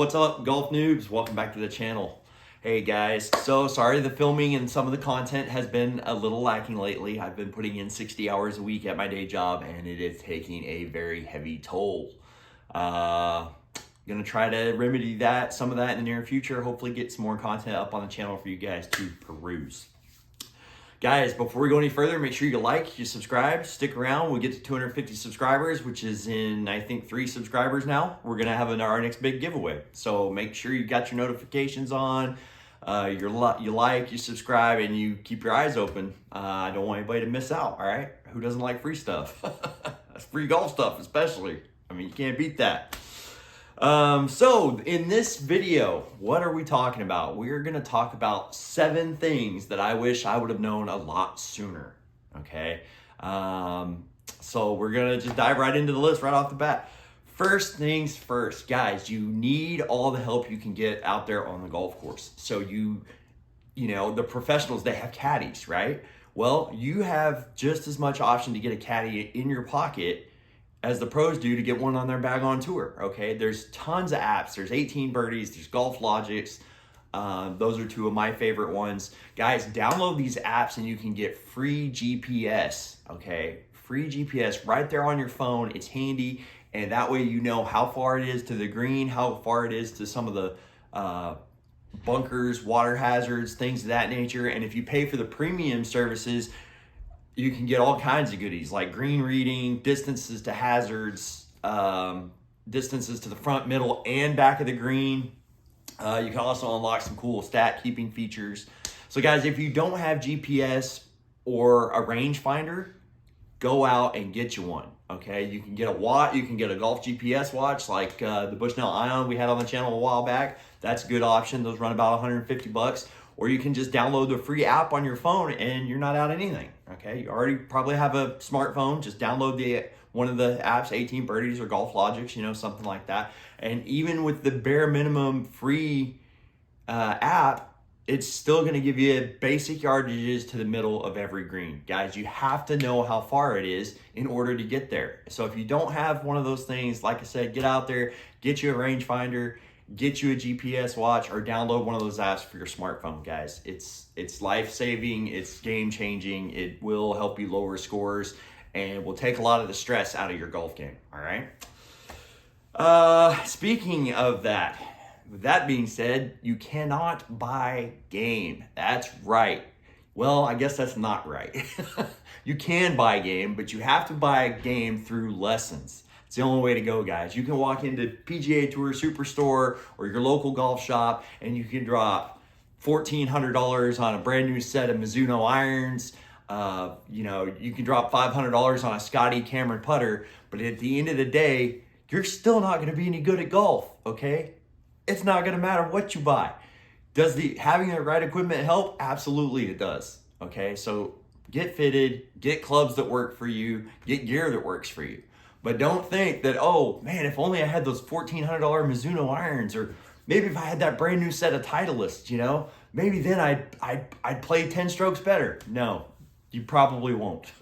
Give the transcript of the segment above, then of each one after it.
What's up, golf noobs? Welcome back to the channel. Hey guys, so sorry the filming and some of the content has been a little lacking lately. I've been putting in 60 hours a week at my day job and it is taking a very heavy toll. Gonna try to remedy that, some of that in the near future. Hopefully get some more content up on the channel for you guys to peruse. Guys, before we go any further, make sure you like, you subscribe, stick around. We'll get to 250 subscribers, which is in, I think, 3 subscribers now. We're going to have our next big giveaway. So make sure you got your notifications on, you like, you subscribe, and you keep your eyes open. I don't want anybody to miss out, all right? Who doesn't like free stuff? That's free golf stuff, especially. I mean, you can't beat that. So in this video, what are we talking about? We're going to talk about 7 things that I wish I would have known a lot sooner. Okay. So we're going to just dive right into the list right off the bat. First things first, guys, you need all the help you can get out there on the golf course. So you know, the professionals, they have caddies, right? Well, you have just as much option to get a caddy in your pocket as the pros do to get one on their bag on tour, okay? There's tons of apps. There's 18 Birdies, there's Golf Logics. Those are 2 of my favorite ones. Guys, download these apps and you can get free GPS, okay? Free GPS right there on your phone. It's handy, and that way you know how far it is to the green, how far it is to some of the bunkers, water hazards, things of that nature. And if you pay for the premium services, you can get all kinds of goodies like green reading, distances to hazards, distances to the front, middle, and back of the green. You can also unlock some cool stat keeping features. So guys, if you don't have GPS or a rangefinder, go out and get you one, okay? You can get a watch, you can get a golf GPS watch like the Bushnell Ion we had on the channel a while back. That's a good option. Those run about 150 bucks. Or you can just download the free app on your phone and you're not out anything, okay? You already probably have a smartphone. Just download one of the apps, 18 Birdies or Golf Logics, you know, something like that. And even with the bare minimum free app, it's still gonna give you basic yardages to the middle of every green. Guys, you have to know how far it is in order to get there. So if you don't have one of those things, like I said, get out there, get you a rangefinder, get you a GPS watch, or download one of those apps for your smartphone, guys. It's life-saving, it's game-changing, it will help you lower scores, and will take a lot of the stress out of your golf game, all right? Speaking of that, with that being said, you cannot buy game. That's right. Well, I guess that's not right. You can buy game, but you have to buy game through lessons. It's the only way to go, guys. You can walk into PGA Tour Superstore or your local golf shop and you can drop $1,400 on a brand new set of Mizuno irons. You know, you can drop $500 on a Scotty Cameron putter, but at the end of the day, you're still not going to be any good at golf, okay? It's not going to matter what you buy. Does having the right equipment help? Absolutely it does, okay? So get fitted, get clubs that work for you, get gear that works for you. But don't think that, oh man, if only I had those $1,400 Mizuno irons, or maybe if I had that brand new set of Titleists, you know, maybe then I'd play 10 strokes better. No, you probably won't.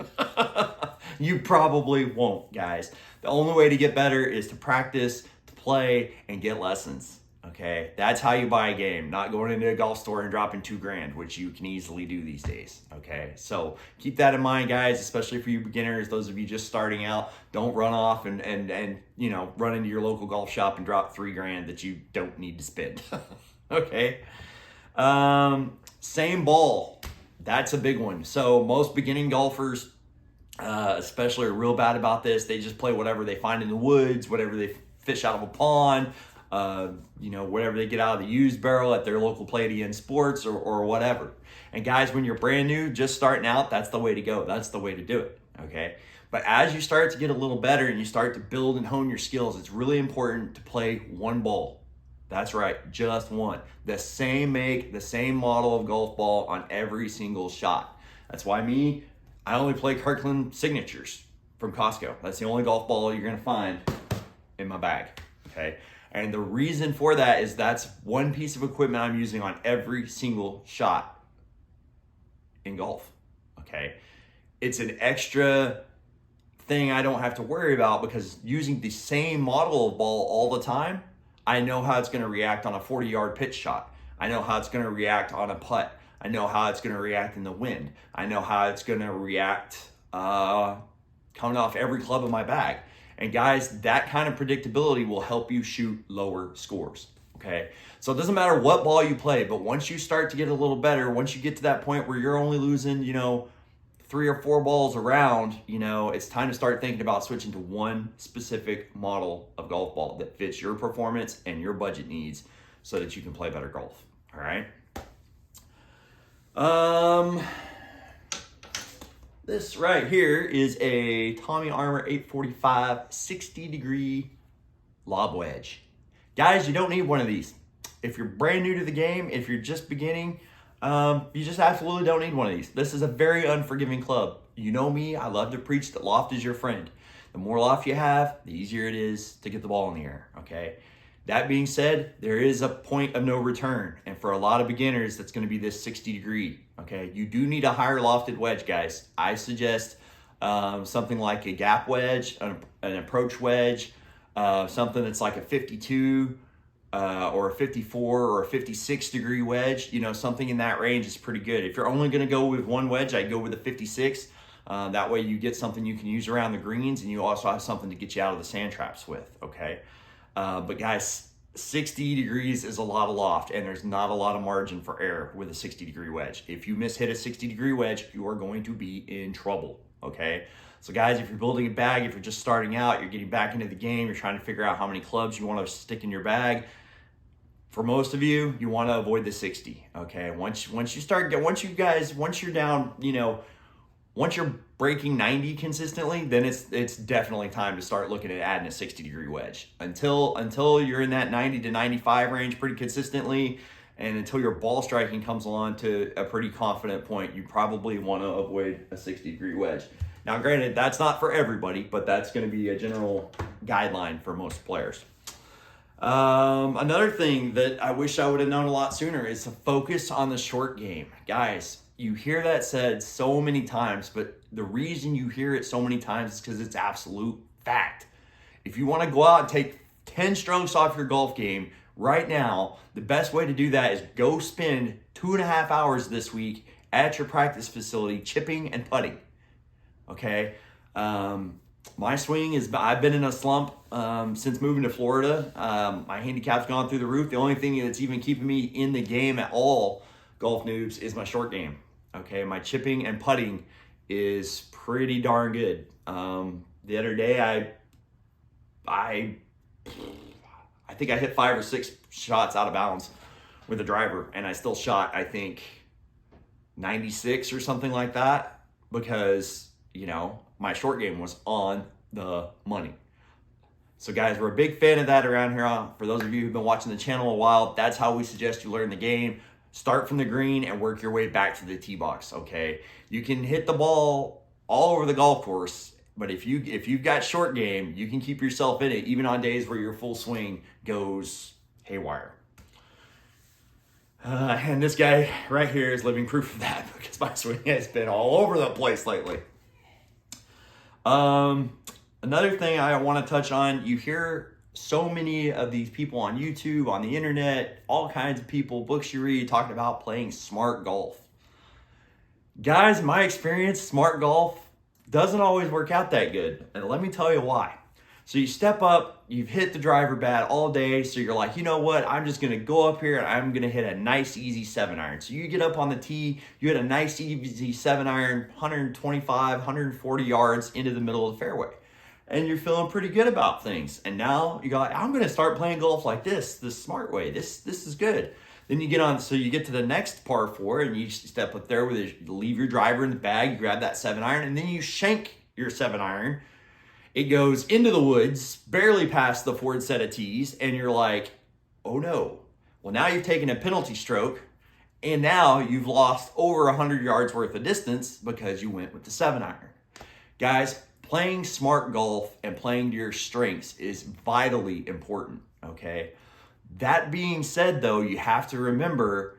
You probably won't, guys. The only way to get better is to practice, to play, and get lessons. Okay, that's how you buy a game, not going into a golf store and dropping $2,000, which you can easily do these days. Okay, so keep that in mind, guys, especially for you beginners, those of you just starting out. Don't run off and you know, run into your local golf shop and drop $3,000 that you don't need to spend. Okay, same ball. That's a big one. So most beginning golfers, especially, are real bad about this. They just play whatever they find in the woods, whatever they fish out of a pond. You know, whatever they get out of the used barrel at their local Palladian Sports or whatever. And guys, when you're brand new, just starting out, that's the way to go. That's the way to do it, okay? But as you start to get a little better and you start to build and hone your skills, it's really important to play one ball. That's right, just one. The same make, the same model of golf ball on every single shot. That's why I only play Kirkland Signatures from Costco. That's the only golf ball you're gonna find in my bag, okay? And the reason for that is that's one piece of equipment I'm using on every single shot in golf, okay? It's an extra thing I don't have to worry about, because using the same model of ball all the time, I know how it's going to react on a 40-yard pitch shot. I know how it's going to react on a putt. I know how it's going to react in the wind. I know how it's going to react coming off every club in my bag. And guys, that kind of predictability will help you shoot lower scores, okay? So it doesn't matter what ball you play, but once you start to get a little better, once you get to that point where you're only losing, 3 or 4 balls around, it's time to start thinking about switching to one specific model of golf ball that fits your performance and your budget needs so that you can play better golf, all right? This right here is a Tommy Armour 845 60-degree lob wedge. Guys, you don't need one of these. If you're brand new to the game, if you're just beginning, you just absolutely don't need one of these. This is a very unforgiving club. You know me, I love to preach that loft is your friend. The more loft you have, the easier it is to get the ball in the air, okay? That being said, there is a point of no return. And for a lot of beginners, that's going to be this 60-degree, okay? You do need a higher lofted wedge, guys. I suggest something like a gap wedge, an approach wedge, something that's like a 52 or a 54 or a 56-degree wedge. Something in that range is pretty good. If you're only going to go with one wedge, I'd go with a 56. That way you get something you can use around the greens, and you also have something to get you out of the sand traps with, okay? But guys, 60 degrees is a lot of loft, and there's not a lot of margin for error with a 60-degree wedge. If you mishit a 60-degree wedge, you are going to be in trouble, okay? So guys, if you're building a bag, if you're just starting out, you're getting back into the game, you're trying to figure out how many clubs you want to stick in your bag, for most of you, you want to avoid the 60, okay? Once you're down, once you're breaking 90 consistently, then it's definitely time to start looking at adding a 60-degree wedge. Until you're in that 90 to 95 range pretty consistently, and until your ball striking comes along to a pretty confident point, you probably want to avoid a 60-degree wedge. Now, granted, that's not for everybody, but that's going to be a general guideline for most players. Another thing that I wish I would have known a lot sooner is to focus on the short game. Guys, you hear that said so many times, but the reason you hear it so many times is because it's absolute fact. If you want to go out and take 10 strokes off your golf game right now, the best way to do that is go spend 2.5 hours this week at your practice facility chipping and putting. Okay? My swing is, I've been in a slump since moving to Florida. My handicap's gone through the roof. The only thing that's even keeping me in the game at all, golf noobs, is my short game. Okay, my chipping and putting is pretty darn good. The other day, I think I hit 5 or 6 shots out of bounds with a driver, and I still shot, I think, 96 or something like that, because, my short game was on the money. So guys, we're a big fan of that around here. For those of you who've been watching the channel a while, that's how we suggest you learn the game. Start from the green and work your way back to the tee box, okay? You can hit the ball all over the golf course, but if you've got short game, you can keep yourself in it even on days where your full swing goes haywire. And this guy right here is living proof of that, because my swing has been all over the place lately. Another thing I want to touch on, you hear so many of these people on YouTube, on the internet, all kinds of people, books you read, talking about playing smart golf. Guys, in my experience, smart golf doesn't always work out that good. And let me tell you why. So you step up, you've hit the driver bat all day, so you're like, you know what, I'm just going to go up here and I'm going to hit a nice, easy 7-iron. So you get up on the tee, you hit a nice, easy 7-iron, 125, 140 yards into the middle of the fairway. And you're feeling pretty good about things. And now you go, I'm going to start playing golf like this smart way. This is good. Then you get on, so you get to the next par 4, and you step up there with leave your driver in the bag, you grab that 7-iron, and then you shank your 7-iron. It goes into the woods, barely past the forward set of tees, and you're like, oh no. Well, now you've taken a penalty stroke, and now you've lost over 100 yards worth of distance because you went with the 7-iron. Guys, playing smart golf and playing to your strengths is vitally important, okay? That being said, though, you have to remember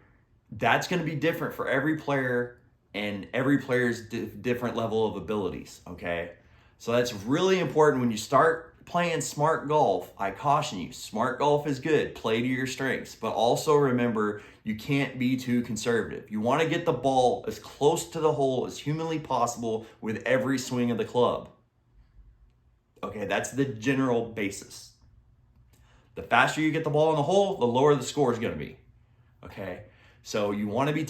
that's going to be different for every player and every player's different level of abilities, okay? So that's really important when you start playing smart golf, I caution you, smart golf is good. Play to your strengths, but also remember, you can't be too conservative. You want to get the ball as close to the hole as humanly possible with every swing of the club. Okay, that's the general basis. The faster you get the ball in the hole, the lower the score is going to be. Okay, so you want to be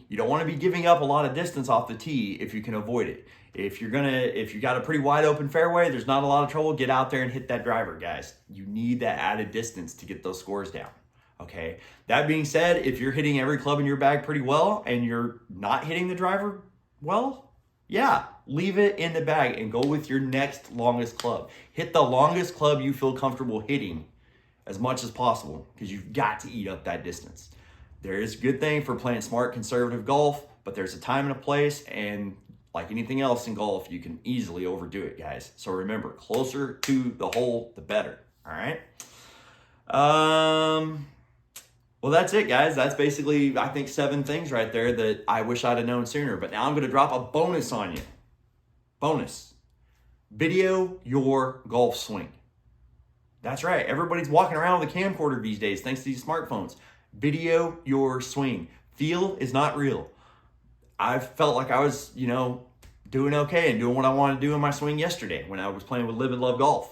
you don't want to be giving up a lot of distance off the tee if you can avoid it. If you got a pretty wide open fairway, there's not a lot of trouble, get out there and hit that driver, guys. You need that added distance to get those scores down. Okay, that being said, if you're hitting every club in your bag pretty well and you're not hitting the driver well, yeah, leave it in the bag and go with your next longest club. Hit the longest club you feel comfortable hitting as much as possible, because you've got to eat up that distance. There is a good thing for playing smart, conservative golf, but there's a time and a place, and like anything else in golf, you can easily overdo it, guys. So remember, closer to the hole, the better, all right? Well, that's it, guys. That's basically, I think, 7 things right there that I wish I'd have known sooner. But now I'm going to drop a bonus on you. Bonus. Video your golf swing. That's right. Everybody's walking around with a camcorder these days thanks to these smartphones. Video your swing. Feel is not real. I felt like I was, doing okay and doing what I wanted to do in my swing yesterday when I was playing with Live and Love Golf.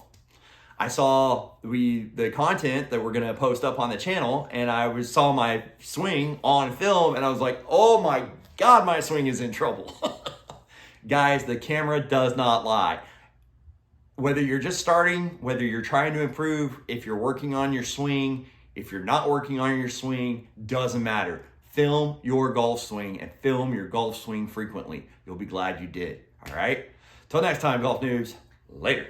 I saw the content that we're going to post up on the channel, and I saw my swing on film, and I was like, oh my God, my swing is in trouble. Guys, the camera does not lie. Whether you're just starting, whether you're trying to improve, if you're working on your swing, if you're not working on your swing, doesn't matter. Film your golf swing and film your golf swing frequently. You'll be glad you did. All right? Till next time, golf noobs. Later.